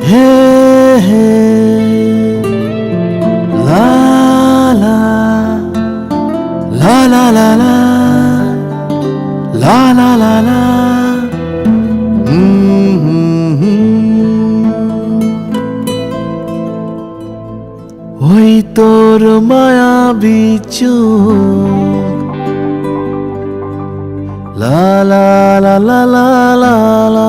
হে হে লা লা লা লা লা লা লা লা লা লা ওই তোর মায়াবী চোখ লা লা লা লা লা লা লা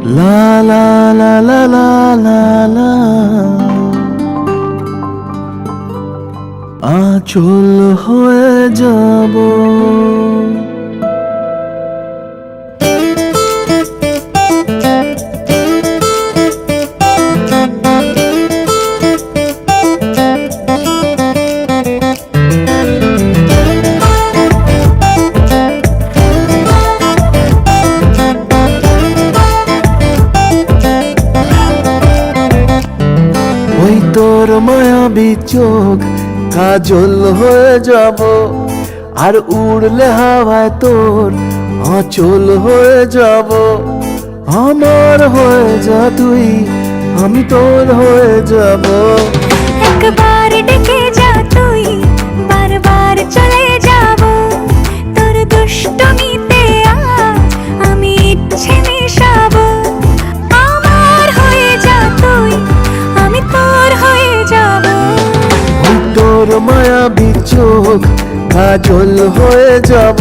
লা লা লা লা লা লা লা আঁচল হয়ে যাব ওই তোর মায়াবী চোখ কাজল হয়ে যাব আর উড়লে হাওয়ায় তোর আঁচল হয়ে যাব আমার হয়ে যা তুই আমি তোর হয়ে যাব একবার ডেকে যা তুই বারবার চলে যাব তোর দুষ্টমিতে আজ আমি ইচ্ছে মিশাবো আমার হয়ে যা তুই আমি তোর হয়ে যাব ওই তোর মায়াবী চোখ কাজল হয়ে যাব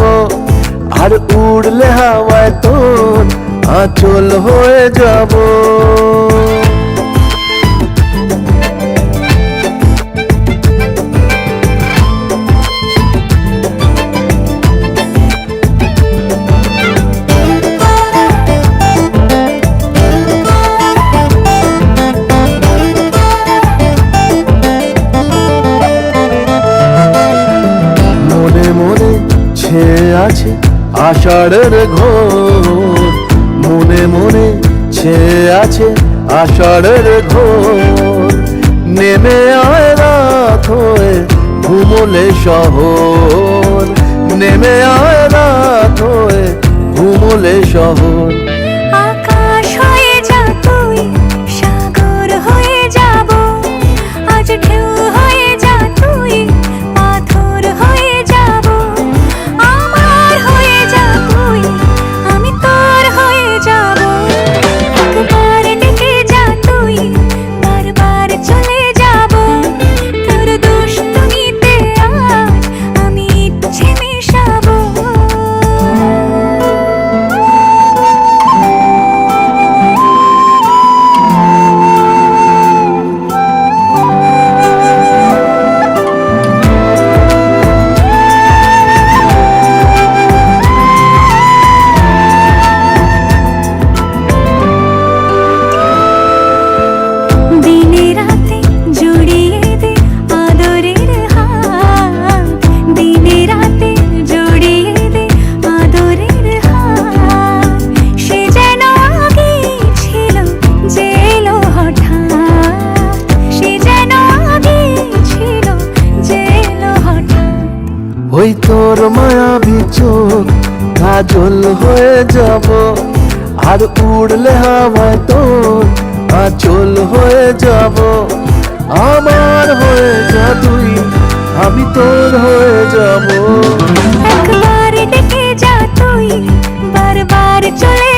আর উড়লে হাওয়ায় তোর আঁচল হয়ে যাব মনে মনে ছেয়ে আছে আষাঢ়ের ঘোর মনে মনে ছেয়ে আছে আষাঢ়ের ঘোর নেমে আয় রাত হয়ে ঘুমলে শহর নেমে আয় রাত হয়ে ঘুমলে শহর আকাশ হয়ে যা তুই সাগর হয়ে যাব আজ ঢেউ হয়ে যা তুই পাথর হয়ে যাব আমার হয়ে যা তুই আমি তোর হয়ে যাব একবার ডেকে যা তুই বারবার চলে যাব তোর দুষ্টমিতে আজ আমি ইচ্ছে মিশাবো দিনে রাতে জড়িয়ে দে আদরের হাত দিনে রাতে জড়িয়ে দে আদরের হাত সে যেন আগে ছিল যে এলো হঠাৎ সে যেন আগে ছিল যে এলো হঠাৎ ওই তোর মায়াবী চোখ কাজল হয়ে যাব আর উড়লে হাওয়ায় তোর আঁচল হয়ে যাব আমার হয়ে যা তুই আমি তোর হয়ে যাব একবার ডেকে যা তুই বারবার চলে